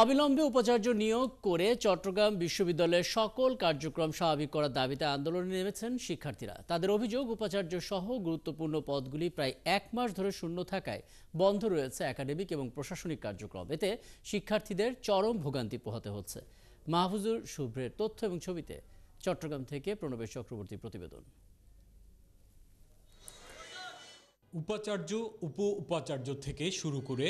অবিলম্বে উপাচার্য নিয়োগ করে চট্টগ্রাম বিশ্ববিদ্যালয়ের সকল কার্যক্রম স্বাভাবিক করার দাবিতে আন্দোলনে নেমেছেন শিক্ষার্থীরা। তাদের অভিযোগ, উপাচার্য সহ গুরুত্বপূর্ণ পদগুলি প্রায় 1 মাস ধরে শূন্য থাকায় বন্ধ রয়েছে একাডেমিক এবং প্রশাসনিক কার্যক্রম। এতে শিক্ষার্থীদের চরম ভোগান্তি পোহাতে হচ্ছে। মাহফুজুর শুভ্রের তথ্য এবং ছবিতে চট্টগ্রাম থেকে প্রণবেশ চক্রবর্তীর প্রতিবেদন। উপাচার্য, উপ-উপাচার্য থেকে শুরু করে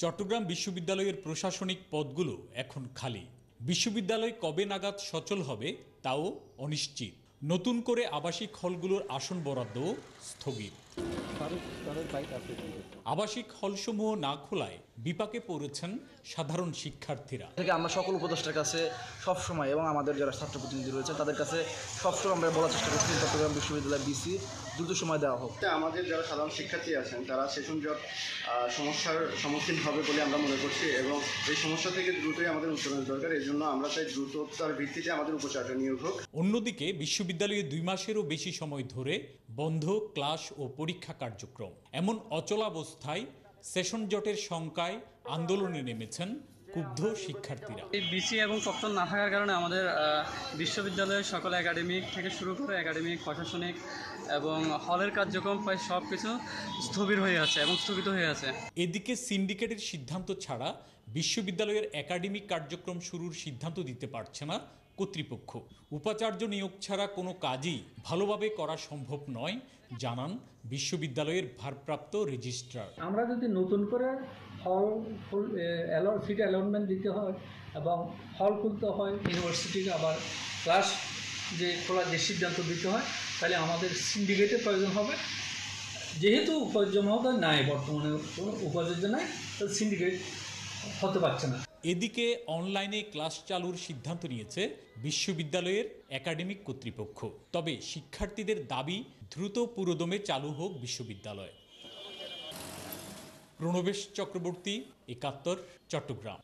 চট্টগ্রাম বিশ্ববিদ্যালয়ের প্রশাসনিক পদগুলো এখন খালি। বিশ্ববিদ্যালয় কবে নাগাদ সচল হবে তাও অনিশ্চিত। নতুন করে আবাসিক হলগুলোর আসন বরাদ্দও স্থগিত। আবাসিক হলসমূহ না খোলায় বিপাকে পড়েছেন সাধারণ শিক্ষার্থীরা। আমরা সকল উপদেষ্টার কাছে সবসময় এবং আমাদের যারা ছাত্র প্রতিনিধি রয়েছে তাদের কাছে সবসময় আমরা বলার চেষ্টা করছি চট্টগ্রাম বিশ্ববিদ্যালয় বিসি দ্রুত সময় দেওয়া হোক। আমাদের যারা সাধারণ শিক্ষার্থী আছেন তারা সেশন জট সমস্যার সম্মুখীন হবে বলে আমরা মনে করছি এবং এই সমস্যা থেকে দ্রুতই আমাদের উত্তরণের দরকার। এই জন্য আমরা চাই দ্রুততার ভিত্তিতে আমাদের উপাচার্য নিয়োগ হোক। অন্যদিকে বিশ্ববিদ্যালয়ে 2 মাসেরও বেশি সময় ধরে বন্ধ ক্লাস ও পরীক্ষা কার্যক্রম। এমন অচলাবস্থায় সেশন জটের শঙ্কায় আন্দোলনে নেমেছেন ক্ষুব্ধ শিক্ষার্থীরা। এই বিসি এবং সপ্তম না থাকার কারণে আমাদের বিশ্ববিদ্যালয়ের সকল একাডেমিক থেকে শুরু করে একাডেমিক, প্রশাসনিক এবং হলের কার্যক্রম প্রায় সব কিছু স্থবির হয়ে আছে এবং স্থগিত হয়ে আছে। এদিকে সিন্ডিকেটের সিদ্ধান্ত ছাড়া বিশ্ববিদ্যালয়ের একাডেমিক কার্যক্রম শুরুর সিদ্ধান্ত দিতে পারছে না কর্তৃপক্ষ। উপাচার্য নিয়োগ ছাড়া কোনো কাজই ভালোভাবে করা সম্ভব নয় জানান বিশ্ববিদ্যালয়ের ভারপ্রাপ্ত রেজিস্ট্রার। আমরা যদি নতুন করে হল সিট অ্যালটমেন্ট দিতে হয় এবং হল খুলতে হয়, ইউনিভার্সিটির আবার ক্লাস খোলার যে সিদ্ধান্ত দিতে হয়, তাহলে আমাদের সিন্ডিকেটের প্রয়োজন হবে। যেহেতু উপাচার্য মহোদয় নাই, বর্তমানে কোনো উপাচার্য নাই, তাহলে সিন্ডিকেট হতে পারছে না। এদিকে অনলাইনে ক্লাস চালুর সিদ্ধান্ত নিয়েছে বিশ্ববিদ্যালয়ের একাডেমিক কর্তৃপক্ষ। তবে শিক্ষার্থীদের দাবি দ্রুত পুরোদমে চালু হোক বিশ্ববিদ্যালয়। প্রণবেশ চক্রবর্তী, 71, চট্টগ্রাম।